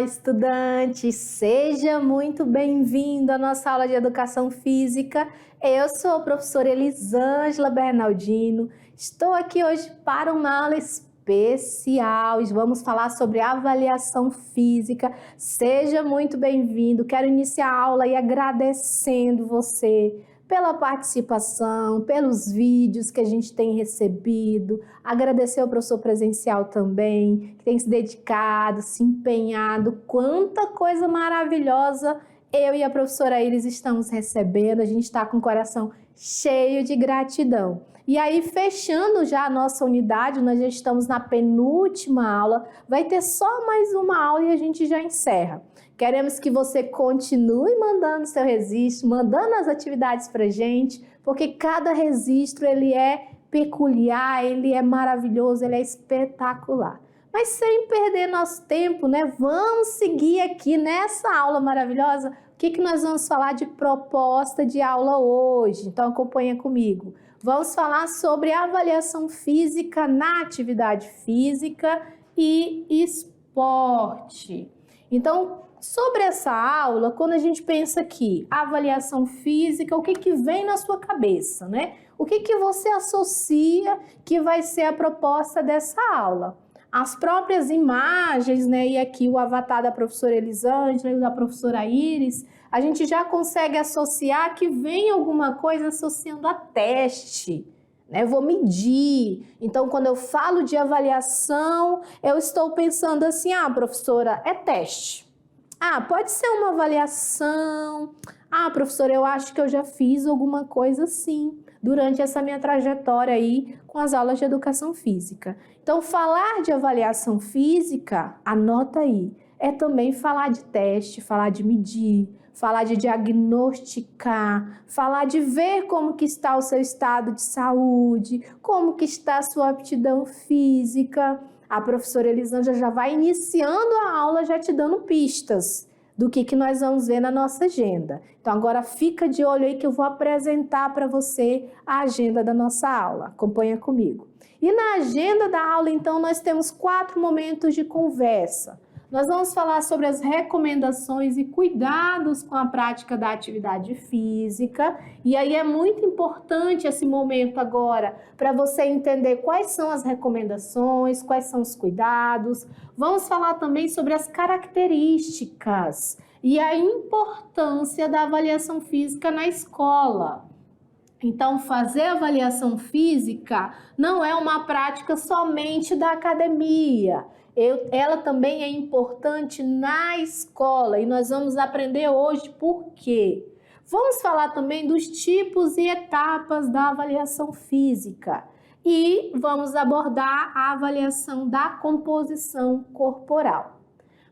estudante! Seja muito bem-vindo à nossa aula de Educação Física. Eu sou a professora Elisângela Bernardino. Estou aqui hoje para uma aula especial e vamos falar sobre avaliação física. Seja muito bem-vindo. Quero iniciar a aula aí agradecendo você pela participação, pelos vídeos que a gente tem recebido, agradecer ao professor presencial também, que tem se dedicado, se empenhado, quanta coisa maravilhosa eu e a professora Iris estamos recebendo, a gente está com o coração cheio de gratidão. E aí, fechando já a nossa unidade, nós já estamos na penúltima aula, vai ter só mais uma aula e a gente já encerra. Queremos que você continue mandando seu registro, mandando as atividades para a gente, porque cada registro ele é peculiar, ele é maravilhoso, ele é espetacular. Mas sem perder nosso tempo, né? Vamos seguir aqui nessa aula maravilhosa. O que nós vamos falar de proposta de aula hoje? Então acompanha comigo. Vamos falar sobre avaliação física na atividade física e esporte. Então, sobre essa aula, quando a gente pensa aqui, avaliação física, o que vem na sua cabeça, né? O que você associa que vai ser a proposta dessa aula? As próprias imagens, né? E aqui o avatar da professora Elisângela e da professora Iris, a gente já consegue associar que vem alguma coisa associando a teste, né? Eu vou medir. Então, quando eu falo de avaliação, eu estou pensando assim, professora, é teste. Pode ser uma avaliação. Professora, eu acho que eu já fiz alguma coisa assim durante essa minha trajetória aí com as aulas de educação física. Então, falar de avaliação física, anota aí, é também falar de teste, falar de medir, falar de diagnosticar, falar de ver como que está o seu estado de saúde, como que está a sua aptidão física. A professora Elisângela já vai iniciando a aula já te dando pistas do que nós vamos ver na nossa agenda. Então agora fica de olho aí que eu vou apresentar para você a agenda da nossa aula. Acompanha comigo. E na agenda da aula, então, nós temos 4 momentos de conversa. Nós vamos falar sobre as recomendações e cuidados com a prática da atividade física. E aí é muito importante esse momento agora para você entender quais são as recomendações, quais são os cuidados. Vamos falar também sobre as características e a importância da avaliação física na escola. Então, fazer avaliação física não é uma prática somente da academia. Ela também é importante na escola e nós vamos aprender hoje por quê. Vamos falar também dos tipos e etapas da avaliação física e vamos abordar a avaliação da composição corporal.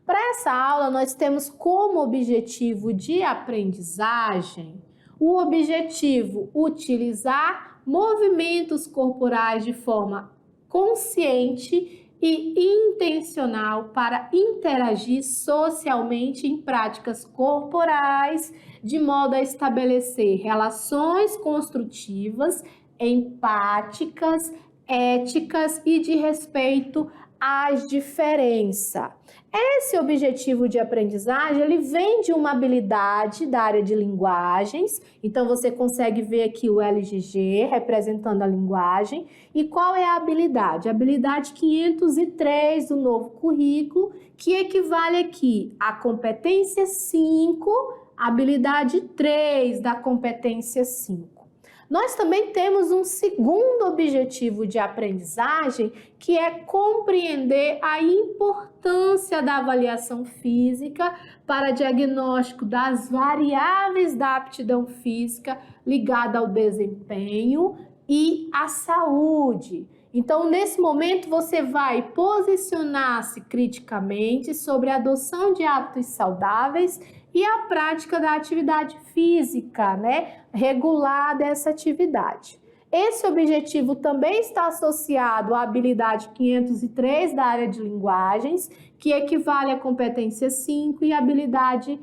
Para essa aula, nós temos como objetivo de aprendizagem o objetivo utilizar movimentos corporais de forma consciente e intencional para interagir socialmente em práticas corporais, de modo a estabelecer relações construtivas, empáticas, éticas e de respeito às diferenças. Esse objetivo de aprendizagem, ele vem de uma habilidade da área de linguagens, então você consegue ver aqui o LGG representando a linguagem. E qual é a habilidade? A habilidade 503 do novo currículo, que equivale aqui à competência 5, habilidade 3 da competência 5. Nós também temos um segundo objetivo de aprendizagem, que é compreender a importância da avaliação física para diagnóstico das variáveis da aptidão física ligada ao desempenho e à saúde. Então, nesse momento, você vai posicionar-se criticamente sobre a adoção de hábitos saudáveis e a prática da atividade física, né, regular dessa atividade. Esse objetivo também está associado à habilidade 503 da área de linguagens, que equivale à competência 5 e à habilidade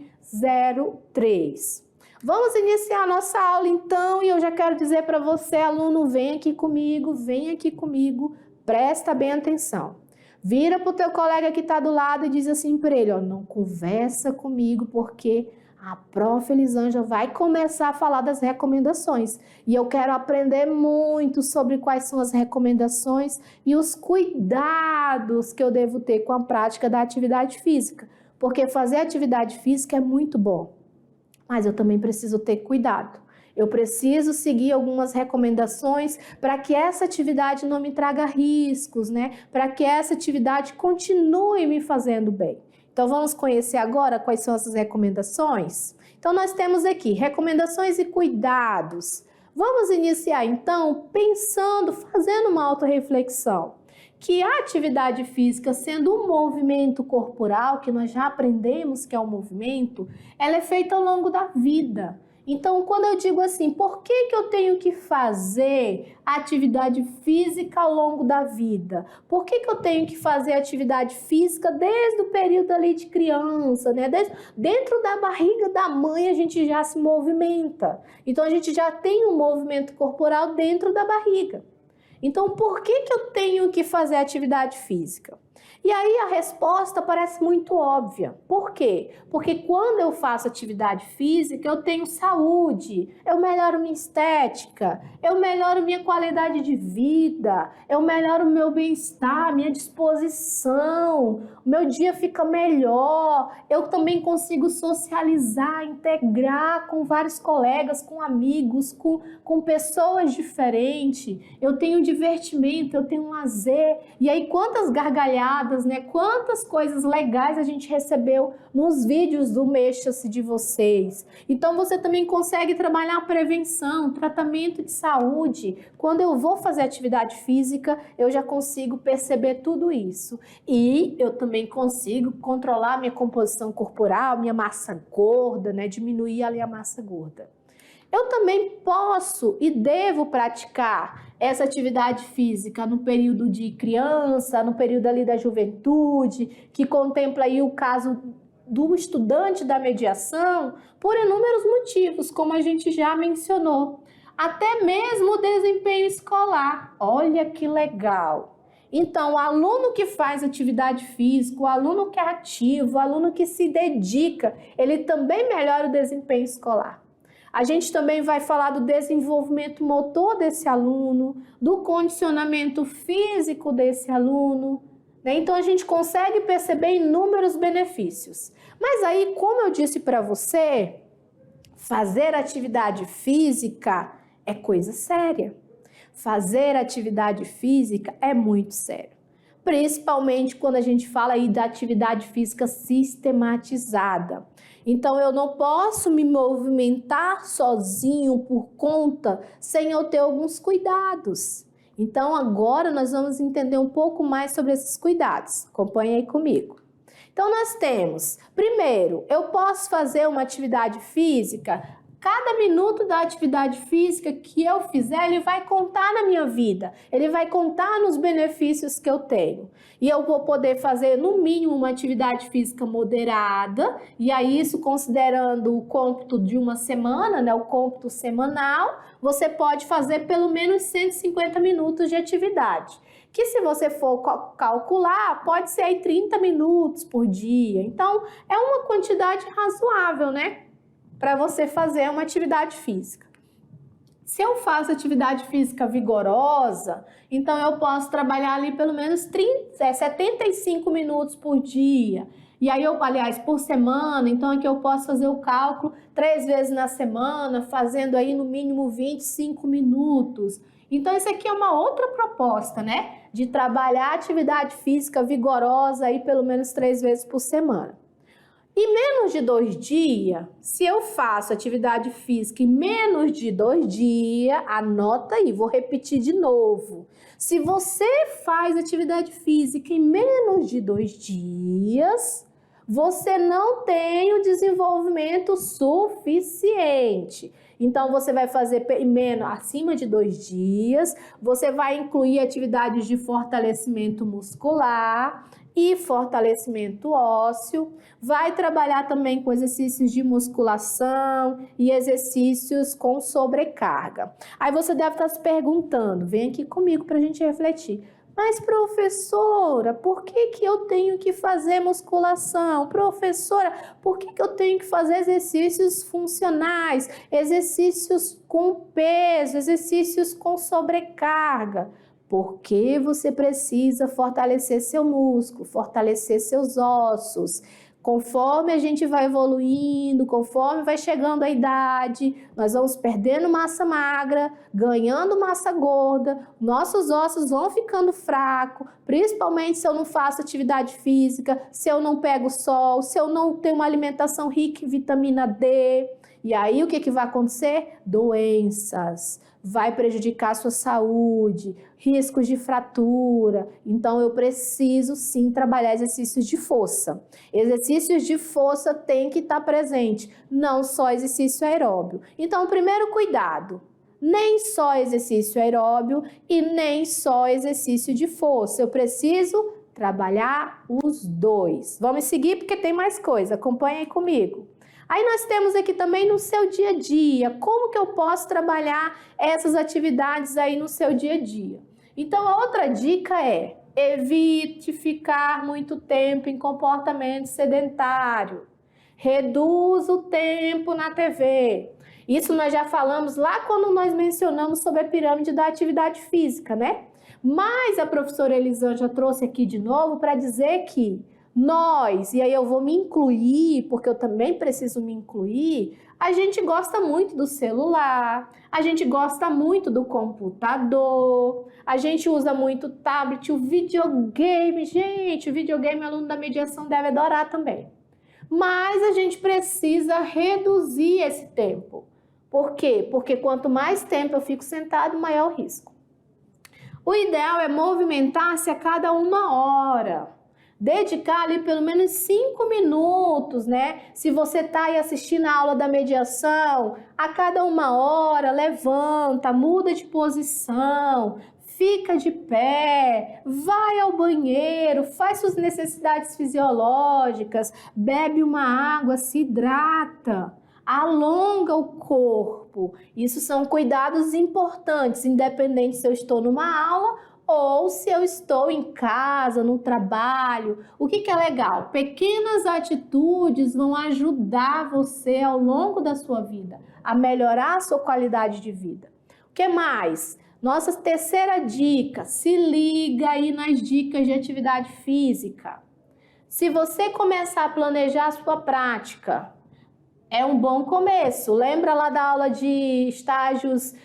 03. Vamos iniciar a nossa aula então, e eu já quero dizer para você, aluno, vem aqui comigo, presta bem atenção. Vira para o teu colega que está do lado e diz assim para ele, ó, não conversa comigo porque a prof. Elisângela vai começar a falar das recomendações. E eu quero aprender muito sobre quais são as recomendações e os cuidados que eu devo ter com a prática da atividade física. Porque fazer atividade física é muito bom, mas eu também preciso ter cuidado. Eu preciso seguir algumas recomendações para que essa atividade não me traga riscos, né? Para que essa atividade continue me fazendo bem. Então, vamos conhecer agora quais são essas recomendações? Então, nós temos aqui recomendações e cuidados. Vamos iniciar, então, pensando, fazendo uma autorreflexão. Que a atividade física, sendo um movimento corporal, que nós já aprendemos que é um movimento, ela é feita ao longo da vida. Então, quando eu digo assim, por que eu tenho que fazer atividade física ao longo da vida? Por que eu tenho que fazer atividade física desde o período ali de criança, né? Dentro da barriga da mãe a gente já se movimenta. Então, a gente já tem um movimento corporal dentro da barriga. Então, por que eu tenho que fazer atividade física? E aí a resposta parece muito óbvia. Por quê? Porque quando eu faço atividade física, eu tenho saúde, eu melhoro minha estética, eu melhoro minha qualidade de vida, eu melhoro o meu bem-estar, minha disposição, o meu dia fica melhor, eu também consigo socializar, integrar com vários colegas, com amigos, com pessoas diferentes, eu tenho divertimento, eu tenho lazer, e aí quantas gargalhadas, né? Quantas coisas legais a gente recebeu nos vídeos do Mexa-se de vocês. Então você também consegue trabalhar a prevenção, tratamento de saúde. Quando eu vou fazer atividade física, eu já consigo perceber tudo isso. E eu também consigo controlar minha composição corporal, minha massa gorda, né? Diminuir ali a massa gorda. Eu também posso e devo praticar essa atividade física no período de criança, no período ali da juventude, que contempla aí o caso do estudante da mediação, por inúmeros motivos, como a gente já mencionou. Até mesmo o desempenho escolar. Olha que legal! Então, o aluno que faz atividade física, o aluno que é ativo, o aluno que se dedica, ele também melhora o desempenho escolar. A gente também vai falar do desenvolvimento motor desse aluno, do condicionamento físico desse aluno, né? Então a gente consegue perceber inúmeros benefícios. Mas aí, como eu disse para você, fazer atividade física é coisa séria. Fazer atividade física é muito sério. Principalmente quando a gente fala aí da atividade física sistematizada. Então, eu não posso me movimentar sozinho por conta sem eu ter alguns cuidados. Então, agora nós vamos entender um pouco mais sobre esses cuidados. Acompanhe aí comigo. Então, nós temos, primeiro, eu posso fazer uma atividade física. Cada minuto da atividade física que eu fizer, ele vai contar na minha vida, ele vai contar nos benefícios que eu tenho. E eu vou poder fazer, no mínimo, uma atividade física moderada, e aí isso considerando o cômputo de uma semana, né, o cômputo semanal, você pode fazer pelo menos 150 minutos de atividade. Que se você for calcular, pode ser aí 30 minutos por dia. Então, é uma quantidade razoável, né? Para você fazer uma atividade física. Se eu faço atividade física vigorosa, então eu posso trabalhar ali pelo menos 75 minutos por dia. E aí, por semana, então aqui eu posso fazer o cálculo 3 vezes na semana, fazendo aí no mínimo 25 minutos. Então, isso aqui é uma outra proposta, né? De trabalhar atividade física vigorosa aí pelo menos 3 vezes por semana. Em menos de 2 dias, se eu faço atividade física em menos de 2 dias, anota aí, vou repetir de novo. Se você faz atividade física em menos de 2 dias, você não tem o desenvolvimento suficiente. Então, você vai fazer acima de 2 dias, você vai incluir atividades de fortalecimento muscular e fortalecimento ósseo, vai trabalhar também com exercícios de musculação e exercícios com sobrecarga. Aí você deve estar se perguntando, vem aqui comigo para a gente refletir, Mas, professora, por que que eu tenho que fazer musculação? Professora, por que que eu tenho que fazer exercícios funcionais, exercícios com peso, exercícios com sobrecarga? Porque você precisa fortalecer seu músculo, fortalecer seus ossos. Conforme a gente vai evoluindo, conforme vai chegando a idade, nós vamos perdendo massa magra, ganhando massa gorda, nossos ossos vão ficando fracos, principalmente se eu não faço atividade física, se eu não pego sol, se eu não tenho uma alimentação rica em vitamina D. E aí o que vai acontecer? Doenças, vai prejudicar a sua saúde, riscos de fratura. Então eu preciso sim trabalhar exercícios de força. Exercícios de força tem que estar presente, não só exercício aeróbio. Então, primeiro cuidado, nem só exercício aeróbio e nem só exercício de força. Eu preciso trabalhar os dois. Vamos seguir porque tem mais coisa, acompanha aí comigo. Aí nós temos aqui também no seu dia a dia, como que eu posso trabalhar essas atividades aí no seu dia a dia? Então, a outra dica é: evite ficar muito tempo em comportamento sedentário. Reduza o tempo na TV. Isso nós já falamos lá quando nós mencionamos sobre a pirâmide da atividade física, né? Mas a professora Elisângela trouxe aqui de novo para dizer que nós, e aí eu vou me incluir, porque eu também preciso me incluir, a gente gosta muito do celular, a gente gosta muito do computador, a gente usa muito o tablet, o videogame. Gente, o videogame, aluno da mediação deve adorar também. Mas a gente precisa reduzir esse tempo. Por quê? Porque quanto mais tempo eu fico sentado, maior o risco. O ideal é movimentar-se a cada 1 hora. Dedicar ali pelo menos 5 minutos, né? Se você está aí assistindo a aula da mediação, a cada 1 hora, levanta, muda de posição, fica de pé, vai ao banheiro, faz suas necessidades fisiológicas, bebe uma água, se hidrata, alonga o corpo. Isso são cuidados importantes, independente se eu estou numa aula ou se eu estou em casa, no trabalho. O que é legal? Pequenas atitudes vão ajudar você ao longo da sua vida a melhorar a sua qualidade de vida. O que mais? Nossa terceira dica, se liga aí nas dicas de atividade física. Se você começar a planejar a sua prática, é um bom começo. Lembra lá da aula de estágios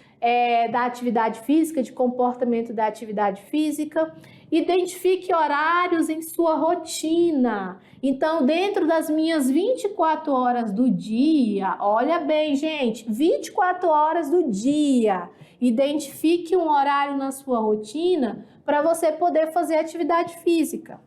da atividade física, de comportamento da atividade física? Identifique horários em sua rotina. Então, dentro das minhas 24 horas do dia, olha bem, gente, 24 horas do dia, identifique um horário na sua rotina para você poder fazer atividade física.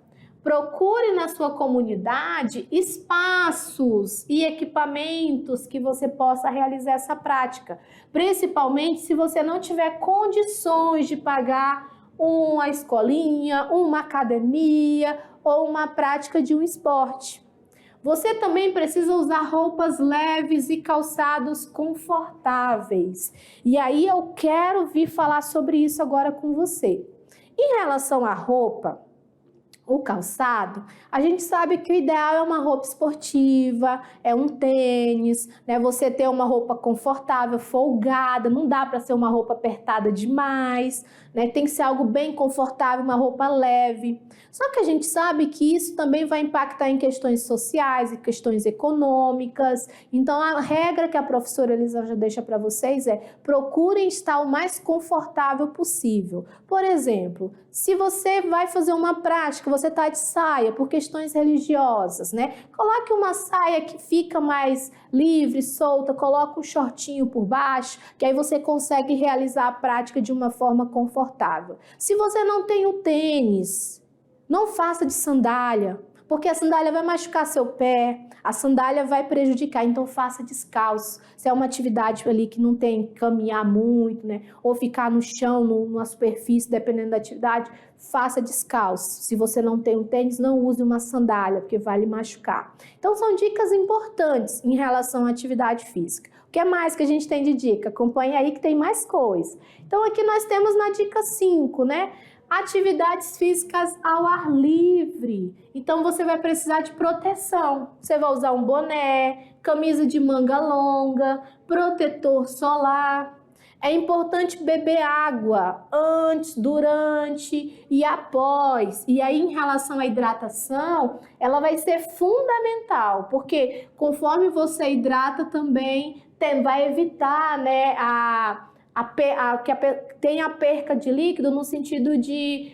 Procure na sua comunidade espaços e equipamentos que você possa realizar essa prática, principalmente se você não tiver condições de pagar uma escolinha, uma academia ou uma prática de um esporte. Você também precisa usar roupas leves e calçados confortáveis. E aí eu quero vir falar sobre isso agora com você. Em relação à roupa, o calçado, a gente sabe que o ideal é uma roupa esportiva, é um tênis, né? Você ter uma roupa confortável, folgada, não dá para ser uma roupa apertada demais, né? Tem que ser algo bem confortável, uma roupa leve. Só que a gente sabe que isso também vai impactar em questões sociais e questões econômicas. Então, a regra que a professora Elisângela deixa para vocês é: procurem estar o mais confortável possível. Por exemplo, se você vai fazer uma prática, você está de saia por questões religiosas, né? Coloque uma saia que fica mais livre, solta, coloca um shortinho por baixo, que aí você consegue realizar a prática de uma forma confortável. Se você não tem o tênis, não faça de sandália, porque a sandália vai machucar seu pé, a sandália vai prejudicar, então faça descalço. Se é uma atividade ali que não tem que caminhar muito, né, ou ficar no chão, numa superfície, dependendo da atividade, faça descalço. Se você não tem um tênis, não use uma sandália, porque vai lhe machucar. Então são dicas importantes em relação à atividade física. O que mais que a gente tem de dica? Acompanhe aí que tem mais coisa. Então aqui nós temos na dica 5, né? Atividades físicas ao ar livre. Então você vai precisar de proteção. Você vai usar um boné, camisa de manga longa, protetor solar. É importante beber água antes, durante e após. E aí, em relação à hidratação, ela vai ser fundamental, porque conforme você hidrata também, vai evitar, né, que tenha a perca de líquido no sentido de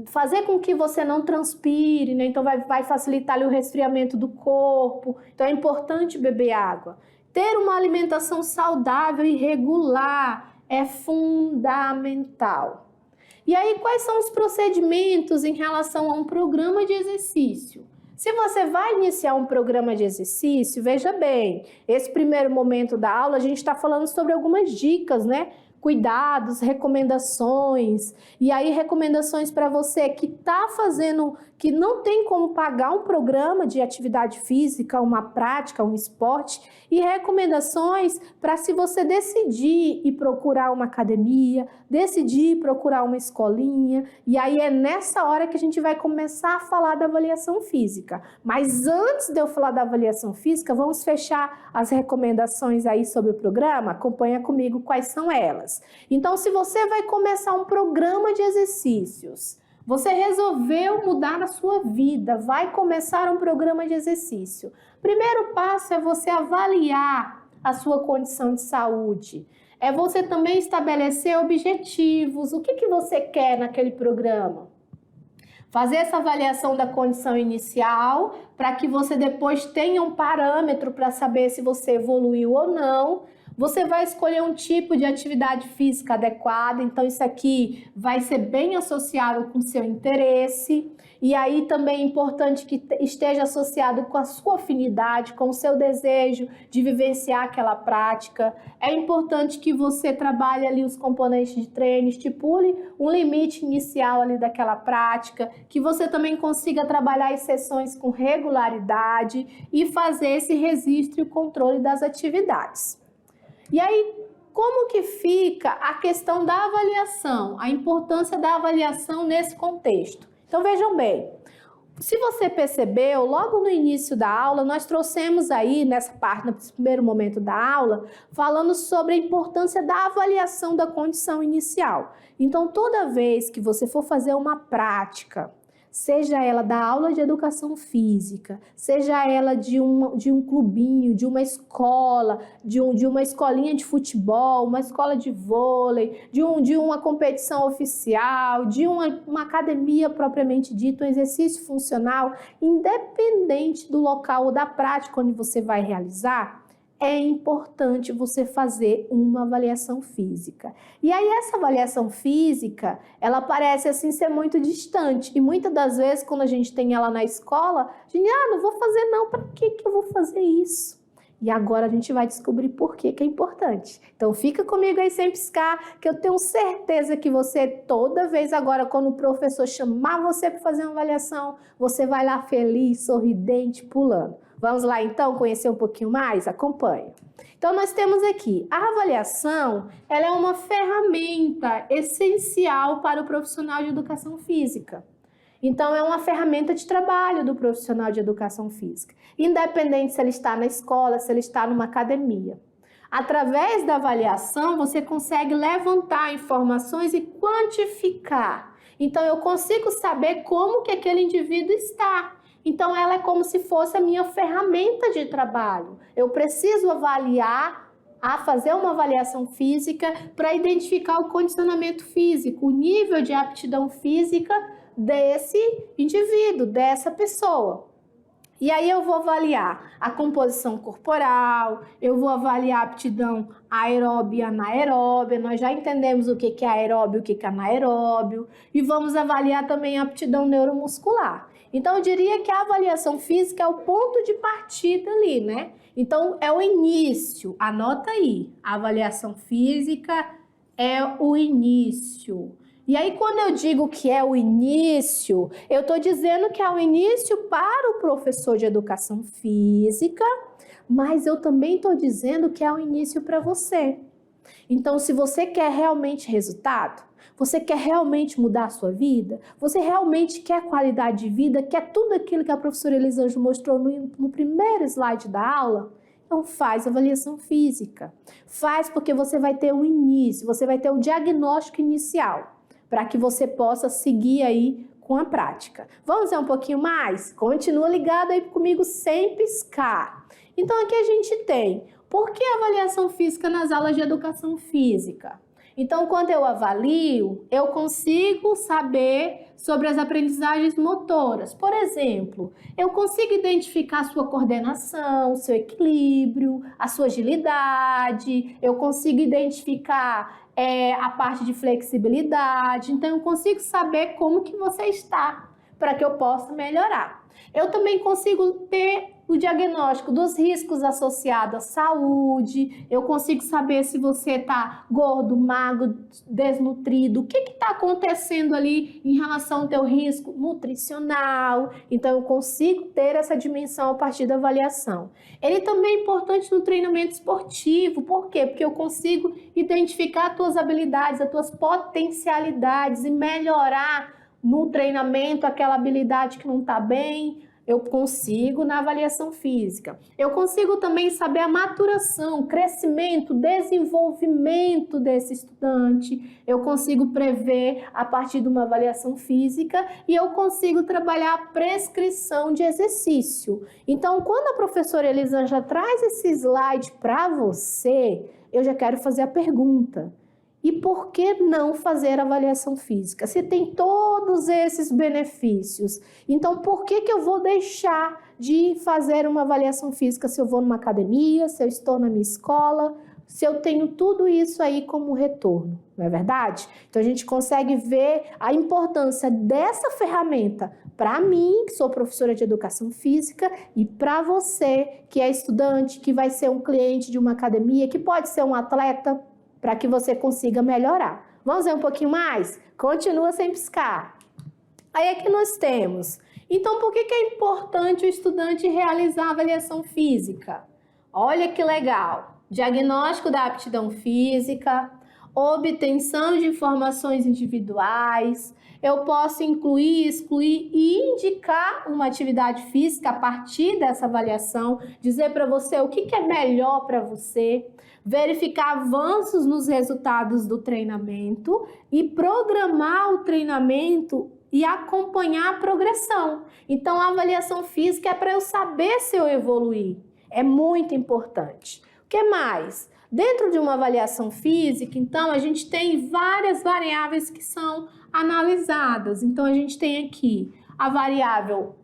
fazer com que você não transpire, né? Então vai facilitar ali o resfriamento do corpo. Então é importante beber água. Ter uma alimentação saudável e regular é fundamental. E aí, quais são os procedimentos em relação a um programa de exercício? Se você vai iniciar um programa de exercício, veja bem, esse primeiro momento da aula a gente está falando sobre algumas dicas, né? Cuidados, recomendações, e aí recomendações para você que está fazendo, que não tem como pagar um programa de atividade física, uma prática, um esporte, e recomendações para se você decidir ir procurar uma academia, decidir procurar uma escolinha, e aí é nessa hora que a gente vai começar a falar da avaliação física. Mas antes de eu falar da avaliação física, vamos fechar as recomendações aí sobre o programa? Acompanha comigo quais são elas. Então, se você vai começar um programa de exercícios, você resolveu mudar a sua vida, vai começar um programa de exercício. Primeiro passo é você avaliar a sua condição de saúde. É você também estabelecer objetivos. O que você quer naquele programa? Fazer essa avaliação da condição inicial para que você depois tenha um parâmetro para saber se você evoluiu ou não. Você vai escolher um tipo de atividade física adequada, então isso aqui vai ser bem associado com o seu interesse. E aí também é importante que esteja associado com a sua afinidade, com o seu desejo de vivenciar aquela prática. É importante que você trabalhe ali os componentes de treino, estipule um limite inicial ali daquela prática, que você também consiga trabalhar as sessões com regularidade e fazer esse registro e o controle das atividades. E aí, como que fica a questão da avaliação, a importância da avaliação nesse contexto? Então, vejam bem, se você percebeu, logo no início da aula, nós trouxemos aí, nessa parte, no primeiro momento da aula, falando sobre a importância da avaliação da condição inicial. Então, toda vez que você for fazer uma prática, seja ela da aula de educação física, seja ela de um clubinho, de uma escola, de uma escolinha de futebol, uma escola de vôlei, de uma competição oficial, de uma academia propriamente dita, um exercício funcional, independente do local ou da prática onde você vai realizar, é importante você fazer uma avaliação física. E aí essa avaliação física, ela parece assim ser muito distante. E muitas das vezes, quando a gente tem ela na escola, a gente, não vou fazer não, para que eu vou fazer isso? E agora a gente vai descobrir por que é importante. Então fica comigo aí sem piscar, que eu tenho certeza que você, toda vez agora, quando o professor chamar você para fazer uma avaliação, você vai lá feliz, sorridente, pulando. Vamos lá então conhecer um pouquinho mais? Acompanhe. Então nós temos aqui, a avaliação, ela é uma ferramenta essencial para o profissional de educação física. Então é uma ferramenta de trabalho do profissional de educação física, independente se ele está na escola, se ele está numa academia. Através da avaliação, você consegue levantar informações e quantificar. Então eu consigo saber como que aquele indivíduo está. Então, ela é como se fosse a minha ferramenta de trabalho. Eu preciso fazer uma avaliação física para identificar o condicionamento físico, o nível de aptidão física desse indivíduo, dessa pessoa. E aí eu vou avaliar a composição corporal, eu vou avaliar a aptidão aeróbia e anaeróbia, nós já entendemos o que é aeróbio e o que é anaeróbio, e vamos avaliar também a aptidão neuromuscular. Então, eu diria que a avaliação física é o ponto de partida ali, né? Então, é o início, anota aí, a avaliação física é o início. E aí, quando eu digo que é o início, eu estou dizendo que é o início para o professor de educação física, mas eu também estou dizendo que é o início para você. Então, se você quer realmente resultado, você quer realmente mudar a sua vida, você realmente quer qualidade de vida, quer tudo aquilo que a professora Elisângela mostrou no primeiro slide da aula, então faz avaliação física. Faz porque você vai ter o início, você vai ter o diagnóstico inicial, para que você possa seguir aí com a prática. Vamos ver um pouquinho mais? Continua ligado aí comigo sem piscar. Então aqui a gente tem, por que avaliação física nas aulas de educação física? Então, quando eu avalio, eu consigo saber sobre as aprendizagens motoras. Por exemplo, eu consigo identificar a sua coordenação, seu equilíbrio, a sua agilidade, eu consigo identificar a parte de flexibilidade. Então, eu consigo saber como que você está, para que eu possa melhorar. Eu também consigo ter o diagnóstico dos riscos associados à saúde, eu consigo saber se você está gordo, magro, desnutrido, o que está acontecendo ali em relação ao teu risco nutricional. Então, eu consigo ter essa dimensão a partir da avaliação. Ele também é importante no treinamento esportivo, por quê? Porque eu consigo identificar as tuas habilidades, as tuas potencialidades e melhorar no treinamento aquela habilidade que não está bem. Eu consigo na avaliação física. Eu consigo também saber a maturação, crescimento, desenvolvimento desse estudante. Eu consigo prever a partir de uma avaliação física e eu consigo trabalhar a prescrição de exercício. Então, quando a professora Elisângela traz esse slide para você, eu já quero fazer a pergunta. E por que não fazer avaliação física? Se tem todos esses benefícios, então por que eu vou deixar de fazer uma avaliação física se eu vou numa academia, se eu estou na minha escola, se eu tenho tudo isso aí como retorno, não é verdade? Então a gente consegue ver a importância dessa ferramenta para mim, que sou professora de educação física, e para você, que é estudante, que vai ser um cliente de uma academia, que pode ser um atleta, para que você consiga melhorar. Vamos ver um pouquinho mais? Continua sem piscar. Aí aqui nós temos, então por que é importante o estudante realizar a avaliação física? Olha que legal, diagnóstico da aptidão física, obtenção de informações individuais, eu posso incluir, excluir e indicar uma atividade física a partir dessa avaliação, dizer para você o que é melhor para você, verificar avanços nos resultados do treinamento e programar o treinamento e acompanhar a progressão. Então, a avaliação física é para eu saber se eu evoluí. É muito importante. O que mais? Dentro de uma avaliação física, então, a gente tem várias variáveis que são analisadas. Então, a gente tem aqui a variável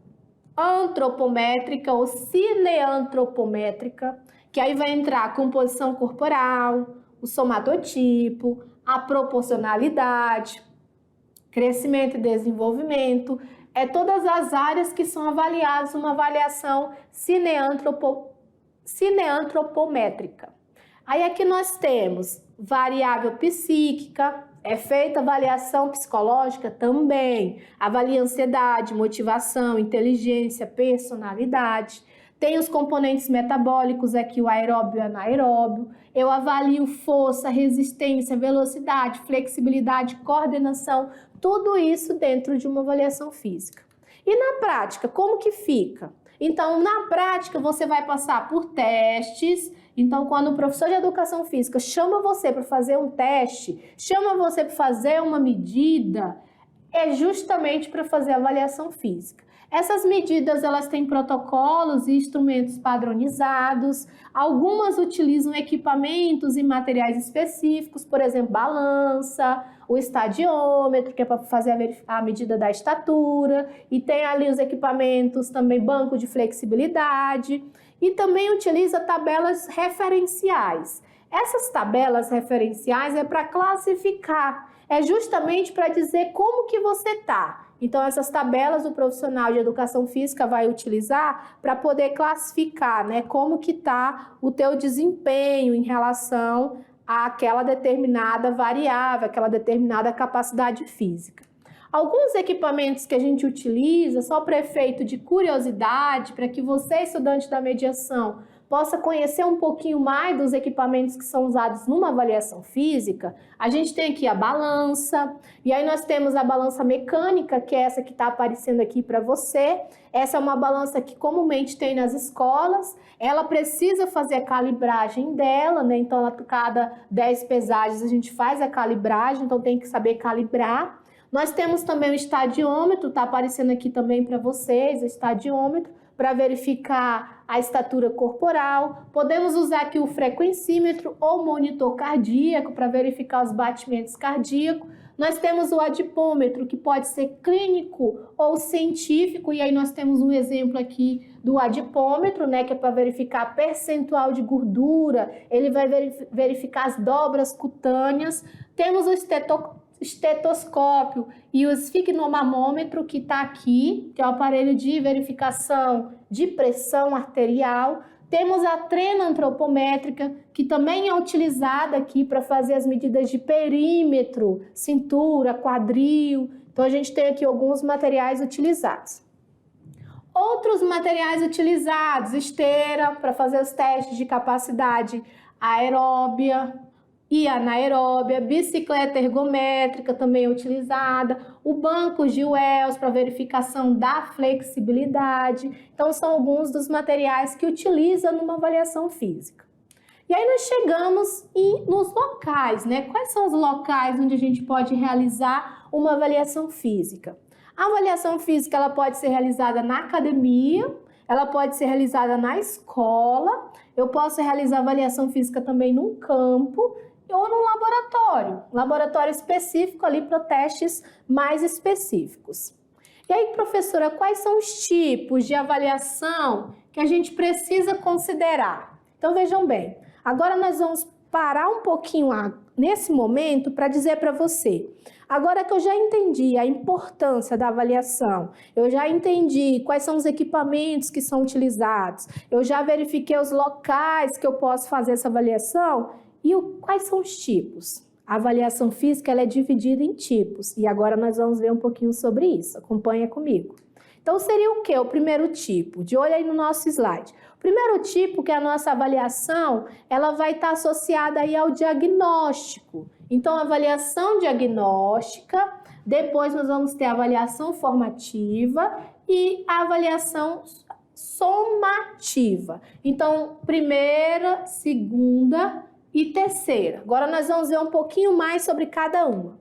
antropométrica ou cineantropométrica, que aí vai entrar a composição corporal, o somatotipo, a proporcionalidade, crescimento e desenvolvimento, todas as áreas que são avaliadas numa avaliação cineantropométrica. Aí aqui nós temos variável psíquica, é feita avaliação psicológica também, avalia ansiedade, motivação, inteligência, personalidade. Tem os componentes metabólicos aqui, o aeróbio e o anaeróbio. Eu avalio força, resistência, velocidade, flexibilidade, coordenação, tudo isso dentro de uma avaliação física. E na prática, como que fica? Então, na prática, você vai passar por testes. Então, quando o professor de educação física chama você para fazer um teste, chama você para fazer uma medida, é justamente para fazer avaliação física. Essas medidas, elas têm protocolos e instrumentos padronizados, algumas utilizam equipamentos e materiais específicos, por exemplo, balança, o estadiômetro, que é para fazer a medida da estatura, e tem ali os equipamentos, também banco de flexibilidade, e também utiliza tabelas referenciais. Essas tabelas referenciais é para classificar, é justamente para dizer como que você está. Então, essas tabelas o profissional de educação física vai utilizar para poder classificar, né, como que está o teu desempenho em relação àquela determinada variável, aquela determinada capacidade física. Alguns equipamentos que a gente utiliza, só para efeito de curiosidade, para que você, estudante da mediação, possa conhecer um pouquinho mais dos equipamentos que são usados numa avaliação física, a gente tem aqui a balança, e aí nós temos a balança mecânica, que é essa que está aparecendo aqui para você. Essa é uma balança que comumente tem nas escolas, ela precisa fazer a calibragem dela, né? Então, a cada 10 pesagens a gente faz a calibragem, então tem que saber calibrar. Nós temos também o estadiômetro, está aparecendo aqui também para vocês, o estadiômetro, para verificar a estatura corporal. Podemos usar aqui o frequencímetro ou monitor cardíaco para verificar os batimentos cardíacos. Nós temos o adipômetro, que pode ser clínico ou científico, e aí nós temos um exemplo aqui do adipômetro, né, que é para verificar percentual de gordura, ele vai verificar as dobras cutâneas. Temos o estetoscópio e o esfigmomamômetro, que está aqui, que é o aparelho de verificação de pressão arterial. Temos a trena antropométrica, que também é utilizada aqui para fazer as medidas de perímetro, cintura, quadril. Então, a gente tem aqui alguns materiais utilizados. Outros materiais utilizados, esteira, para fazer os testes de capacidade aeróbia e anaeróbia, bicicleta ergométrica também é utilizada, o banco de Wells para verificação da flexibilidade. Então, são alguns dos materiais que utiliza numa avaliação física. E aí nós chegamos nos locais, né? Quais são os locais onde a gente pode realizar uma avaliação física? A avaliação física ela pode ser realizada na academia, ela pode ser realizada na escola, eu posso realizar avaliação física também num campo, ou num laboratório específico ali para testes mais específicos. E aí, professora, quais são os tipos de avaliação que a gente precisa considerar? Então, vejam bem, agora nós vamos parar um pouquinho nesse momento para dizer para você, agora que eu já entendi a importância da avaliação, eu já entendi quais são os equipamentos que são utilizados, eu já verifiquei os locais que eu posso fazer essa avaliação. E quais são os tipos? A avaliação física ela é dividida em tipos e agora nós vamos ver um pouquinho sobre isso. Acompanha comigo. Então, seria o quê? O primeiro tipo, de olho aí no nosso slide. O primeiro tipo, que é a nossa avaliação, ela vai estar associada aí ao diagnóstico. Então, a avaliação diagnóstica, depois nós vamos ter a avaliação formativa e a avaliação somativa. Então, primeira, segunda e terceira. Agora nós vamos ver um pouquinho mais sobre cada uma.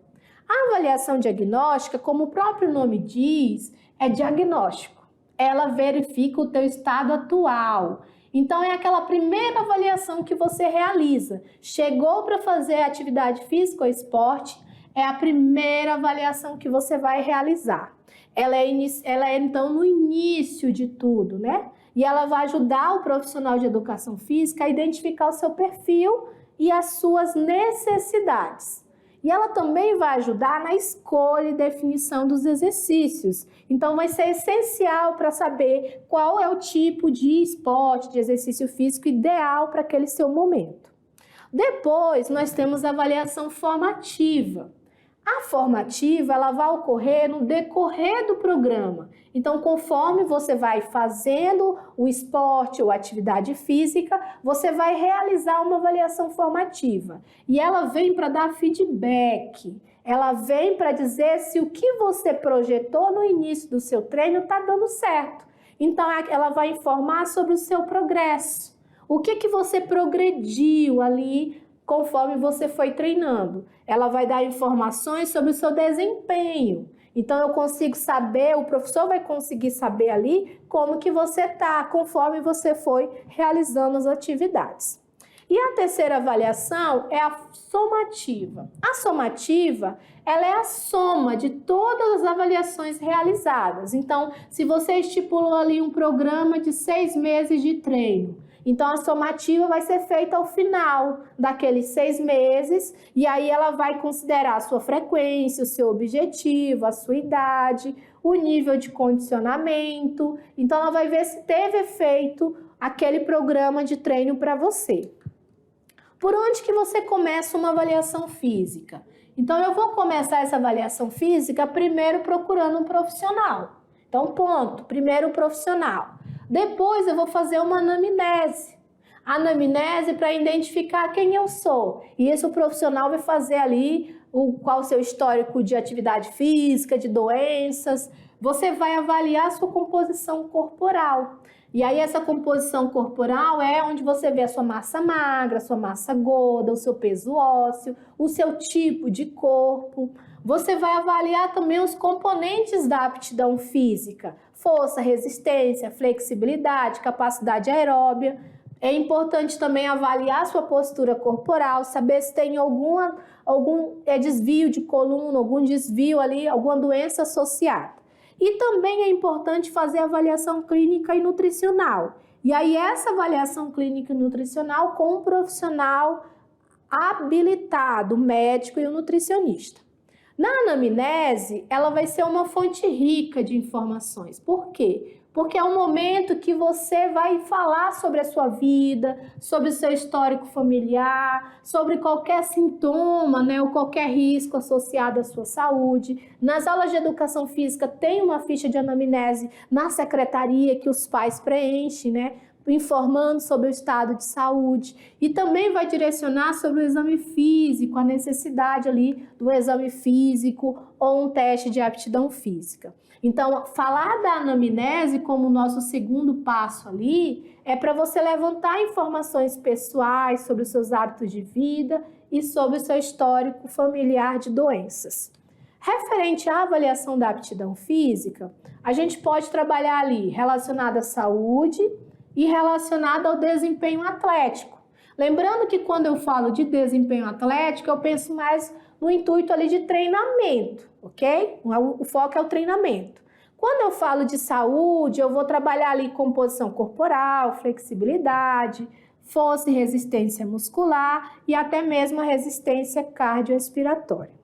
A avaliação diagnóstica, como o próprio nome diz, é diagnóstico. Ela verifica o teu estado atual. Então é aquela primeira avaliação que você realiza. Chegou para fazer atividade física ou esporte, é a primeira avaliação que você vai realizar. Ela é então no início de tudo, né? E ela vai ajudar o profissional de educação física a identificar o seu perfil e as suas necessidades. E ela também vai ajudar na escolha e definição dos exercícios. Então, vai ser essencial para saber qual é o tipo de esporte, de exercício físico ideal para aquele seu momento. Depois, nós temos a avaliação formativa. A formativa, ela vai ocorrer no decorrer do programa. Então, conforme você vai fazendo o esporte ou atividade física, você vai realizar uma avaliação formativa. E ela vem para dar feedback. Ela vem para dizer se o que você projetou no início do seu treino está dando certo. Então, ela vai informar sobre o seu progresso. O que você progrediu ali conforme você foi treinando. Ela vai dar informações sobre o seu desempenho. Então, eu consigo saber, o professor vai conseguir saber ali como que você está, conforme você foi realizando as atividades. E a terceira avaliação é a somativa. A somativa, ela é a soma de todas as avaliações realizadas. Então, se você estipulou ali um programa de 6 meses de treino, então, a somativa vai ser feita ao final daqueles 6 meses e aí ela vai considerar a sua frequência, o seu objetivo, a sua idade, o nível de condicionamento. Então, ela vai ver se teve efeito aquele programa de treino para você. Por onde que você começa uma avaliação física? Então, eu vou começar essa avaliação física primeiro procurando um profissional. Então, ponto, primeiro um profissional. Depois eu vou fazer uma anamnese. anamnese para identificar quem eu sou. E isso o profissional vai fazer ali qual o seu histórico de atividade física, de doenças. Você vai avaliar a sua composição corporal. E aí essa composição corporal é onde você vê a sua massa magra, a sua massa gorda, o seu peso ósseo, o seu tipo de corpo. Você vai avaliar também os componentes da aptidão física: força, resistência, flexibilidade, capacidade aeróbia. É importante também avaliar a sua postura corporal, saber se tem algum desvio de coluna, algum desvio ali, alguma doença associada. E também é importante fazer avaliação clínica e nutricional. E aí essa avaliação clínica e nutricional com um profissional habilitado, o médico e o nutricionista. Na anamnese, ela vai ser uma fonte rica de informações. Por quê? Porque é um momento que você vai falar sobre a sua vida, sobre o seu histórico familiar, sobre qualquer sintoma, né, ou qualquer risco associado à sua saúde. Nas aulas de educação física tem uma ficha de anamnese na secretaria que os pais preenchem, né, informando sobre o estado de saúde, e também vai direcionar sobre o exame físico, a necessidade ali do exame físico ou um teste de aptidão física. Então, falar da anamnese como nosso segundo passo ali é para você levantar informações pessoais sobre os seus hábitos de vida e sobre o seu histórico familiar de doenças. Referente à avaliação da aptidão física, a gente pode trabalhar ali relacionada à saúde e relacionada ao desempenho atlético. Lembrando que quando eu falo de desempenho atlético, eu penso mais no intuito ali de treinamento, ok? O foco é o treinamento. Quando eu falo de saúde, eu vou trabalhar ali composição corporal, flexibilidade, força e resistência muscular e até mesmo a resistência cardiorrespiratória.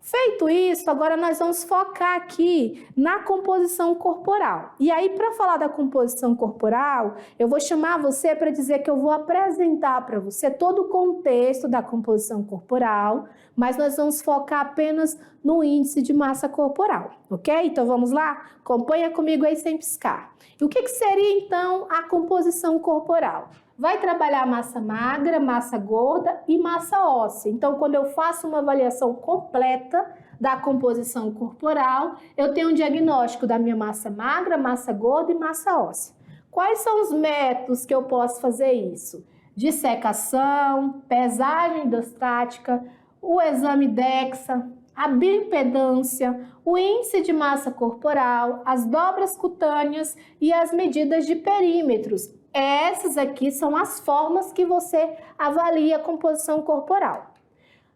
Feito isso, agora nós vamos focar aqui na composição corporal. E aí, para falar da composição corporal, eu vou chamar você para dizer que eu vou apresentar para você todo o contexto da composição corporal, mas nós vamos focar apenas no índice de massa corporal, ok? Então vamos lá? Acompanha comigo aí sem piscar. E o que seria então a composição corporal? Vai trabalhar massa magra, massa gorda e massa óssea. Então, quando eu faço uma avaliação completa da composição corporal, eu tenho um diagnóstico da minha massa magra, massa gorda e massa óssea. Quais são os métodos que eu posso fazer isso? Dissecação, pesagem hidrostática, o exame DEXA, a bioimpedância, o índice de massa corporal, as dobras cutâneas e as medidas de perímetros. Essas aqui são as formas que você avalia a composição corporal.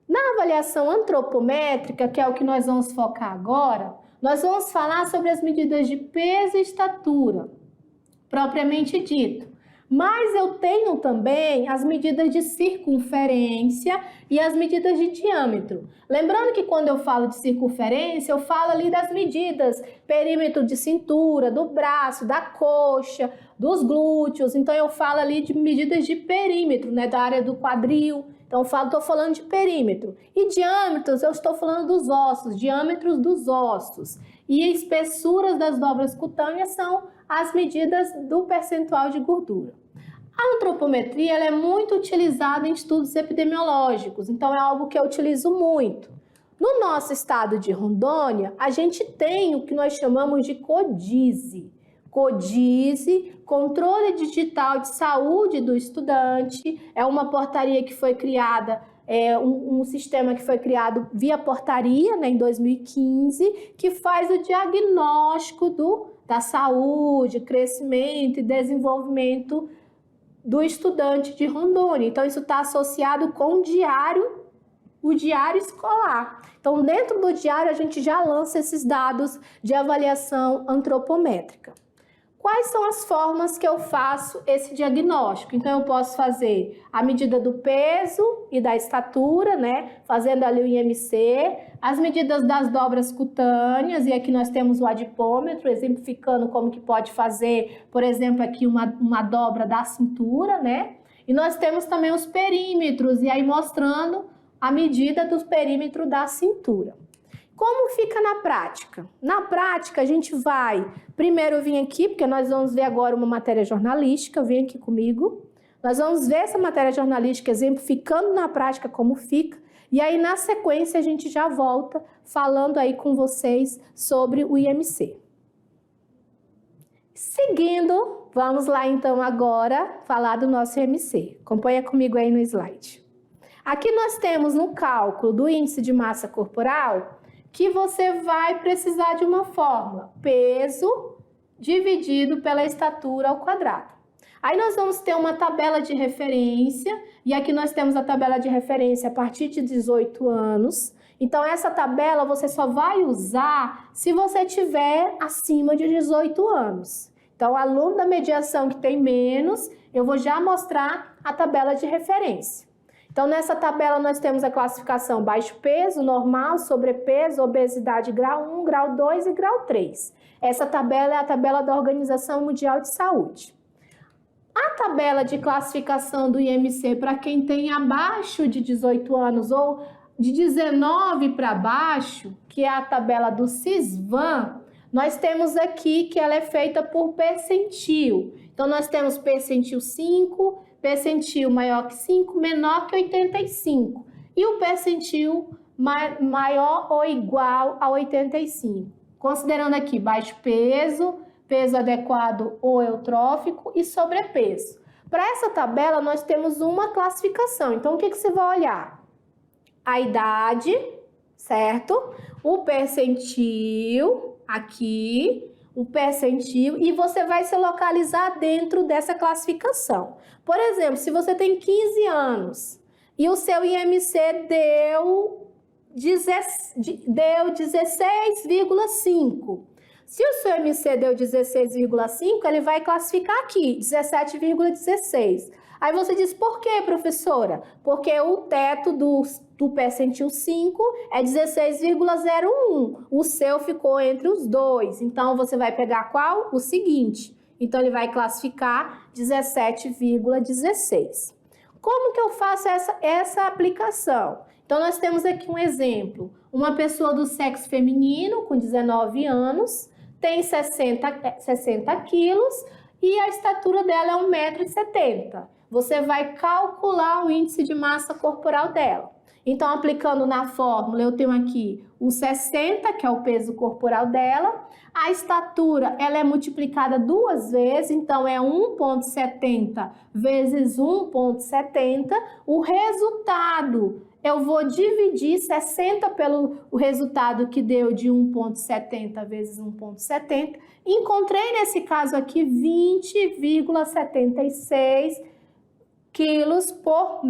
Na avaliação antropométrica, que é o que nós vamos focar agora, nós vamos falar sobre as medidas de peso e estatura, propriamente dito. Mas eu tenho também as medidas de circunferência e as medidas de diâmetro. Lembrando que quando eu falo de circunferência, eu falo ali das medidas, perímetro de cintura, do braço, da coxa, dos glúteos. Então eu falo ali de medidas de perímetro, né, da área do quadril. Então estou falando de perímetro. E diâmetros, eu estou falando dos ossos, diâmetros dos ossos. E espessuras das dobras cutâneas são as medidas do percentual de gordura. A antropometria ela é muito utilizada em estudos epidemiológicos, então é algo que eu utilizo muito. No nosso estado de Rondônia, a gente tem o que nós chamamos de CODISE. CODISE, Controle Digital de Saúde do Estudante, é uma portaria que foi criada, um sistema que foi criado via portaria, né, em 2015, que faz o diagnóstico da saúde, crescimento e desenvolvimento do estudante de Rondônia. Então, isso está associado com o diário escolar. Então, dentro do diário, a gente já lança esses dados de avaliação antropométrica. Quais são as formas que eu faço esse diagnóstico? Então, eu posso fazer a medida do peso e da estatura, né? Fazendo ali o IMC, as medidas das dobras cutâneas, e aqui nós temos o adipômetro, exemplificando como que pode fazer, por exemplo, aqui uma dobra da cintura, né? E nós temos também os perímetros, e aí mostrando a medida do perímetro da cintura. Como fica na prática? Na prática, a gente vai primeiro vir aqui, porque nós vamos ver agora uma matéria jornalística, vem aqui comigo. Nós vamos ver essa matéria jornalística exemplificando na prática como fica, e aí na sequência a gente já volta falando aí com vocês sobre o IMC. Seguindo, vamos lá então agora falar do nosso IMC. Acompanha comigo aí no slide. Aqui nós temos no cálculo do índice de massa corporal que você vai precisar de uma fórmula, peso dividido pela estatura ao quadrado. Aí nós vamos ter uma tabela de referência, e aqui nós temos a tabela de referência a partir de 18 anos. Então, essa tabela você só vai usar se você tiver acima de 18 anos. Então, o aluno da mediação que tem menos, eu vou já mostrar a tabela de referência. Então, nessa tabela nós temos a classificação baixo peso, normal, sobrepeso, obesidade grau 1, grau 2 e grau 3. Essa tabela é a tabela da Organização Mundial de Saúde. A tabela de classificação do IMC para quem tem abaixo de 18 anos ou de 19 para baixo, que é a tabela do CISVAN, nós temos aqui que ela é feita por percentil. Então, nós temos percentil 5, percentil maior que 5, menor que 85. E o percentil maior ou igual a 85. Considerando aqui baixo peso, peso adequado ou eutrófico e sobrepeso. Para essa tabela, nós temos uma classificação. Então, o que você vai olhar? A idade, certo? O percentil, aqui, o percentil, e você vai se localizar dentro dessa classificação. Por exemplo, se você tem 15 anos e o seu IMC deu 16,5. Se o seu IMC deu 16,5, ele vai classificar aqui, 17,16. Aí você diz, por quê, professora? Porque o teto do percentil 5 é 16,01. O seu ficou entre os dois. Então, você vai pegar qual? O seguinte. Então, ele vai classificar 17,16. Como que eu faço essa aplicação? Então, nós temos aqui um exemplo. Uma pessoa do sexo feminino, com 19 anos, tem 60 quilos e a estatura dela é 1,70 m. Você vai calcular o índice de massa corporal dela. Então, aplicando na fórmula, eu tenho aqui o 60, que é o peso corporal dela. A estatura, ela é multiplicada duas vezes, então é 1,70 vezes 1,70. O resultado, eu vou dividir 60 pelo resultado que deu de 1,70 vezes 1,70. Encontrei nesse caso aqui 20,76 quilos por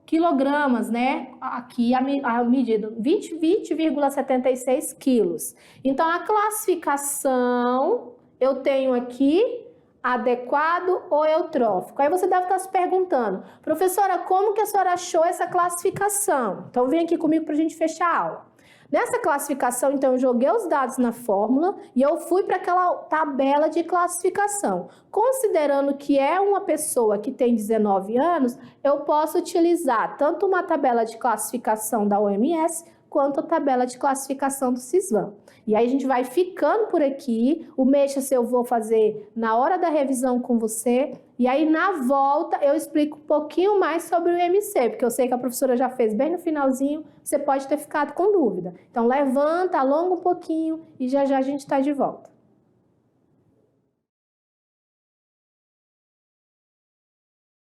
quilogramas, né? Aqui a medida, 20,76 quilos. Então, a classificação, eu tenho aqui adequado ou eutrófico. Aí você deve estar se perguntando, professora, como que a senhora achou essa classificação? Então, vem aqui comigo para a gente fechar a aula. Nessa classificação, então, eu joguei os dados na fórmula e eu fui para aquela tabela de classificação. Considerando que é uma pessoa que tem 19 anos, eu posso utilizar tanto uma tabela de classificação da OMS quanto a tabela de classificação do CISVAN. E aí a gente vai ficando por aqui, o Meixas eu vou fazer na hora da revisão com você, e aí na volta eu explico um pouquinho mais sobre o IMC, porque eu sei que a professora já fez bem no finalzinho, você pode ter ficado com dúvida. Então levanta, alonga um pouquinho e já já a gente está de volta.